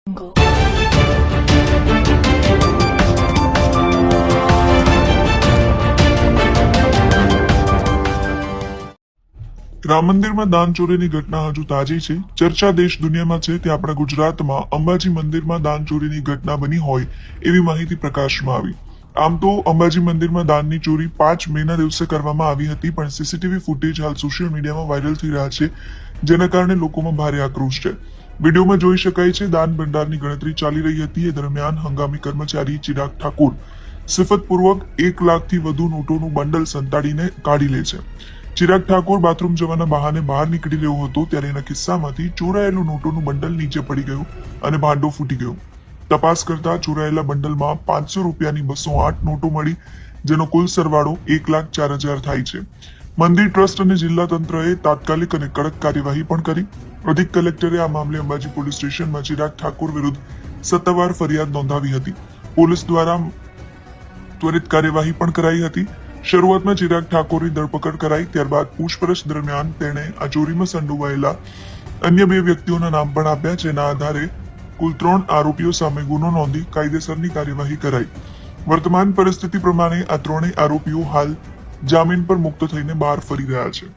Jungle. Ram મંદિરમાં દાન ચોરીની ઘટના હજુ તાજી છે. ચર્ચા દેશ દુનિયામાં છે તે આપણા ગુજરાતમાં અંબાજી મંદિરમાં દાન ચોરીની ઘટના બની હોય એવી માહિતી પ્રકાશમાં આવી. આમ તો અંબાજી મંદિરમાં દાનની ચોરી 5 મેના દિવસે કરવામાં આવી હતી, પણ સીસીટીવી ફૂટેજ હાલ સોશિયલ મીડિયામાં વાયરલ થઈ રહ્યા છે, જેના કારણે લોકોમાં ભારે આક્રોશ છે. વિડીયોમાં જોઈ શકાય છે દાન ભંડારની ગણતરી ચાલી રહી હતી. એ દરમિયાન હંગામી કર્મચારી ચિરાગ ઠાકોર સિફતપૂર્વક 1 લાખથી વધુ નોટોનું બંડલ સંતાડીને કાઢી લે છે. ચિરાગ ઠાકોર બાથરૂમ જવાના બહાને બહાર નીકળી રહ્યો હતો ત્યારે એના ખિસ્સામાંથી ચોરાયેલું નોટોનું બંડલ નીચે પડી ગયું અને ભાંડો ફૂટી ગયો. તપાસ કરતા ચોરાયેલા બંડલમાં 500 રૂપિયાની 208 નોટો મળી, જેનો કુલ સરવાળો 1,04,000 થાય છે. મંદિર ટ્રસ્ટ અને જિલ્લા તંત્રએ તાત્કાલિક અને કડક કાર્યવાહી પણ કરી. અધિક કલેક્ટરે આ મામલે અંબાજી પોલીસ સ્ટેશનમાં ચિરાગ ઠાકોર વિરુદ્ધ સત્તાવાર ફરિયાદ નોંધાવી હતી. પોલીસ દ્વારા ત્વરિત કાર્યવાહી પણ કરાઈ હતી. શરૂઆતમાં ચિરાગ ઠાકોરની ધરપકડ કરાઈ, ત્યારબાદ પૂછપરછ દરમિયાન તેણે આ ચોરીમાં સંડોવાયેલા અન્ય 2 વ્યક્તિઓના નામ પણ આપ્યા, જેના આધારે કુલ 3 આરોપીઓ સામે ગુનો નોંધી કાયદેસરની કાર્યવાહી કરાઈ. વર્તમાન પરિસ્થિતિ પ્રમાણે આ 3 આરોપીઓ હાલ જામીન પર મુક્ત થઈને બહાર ફરી રહ્યા છે.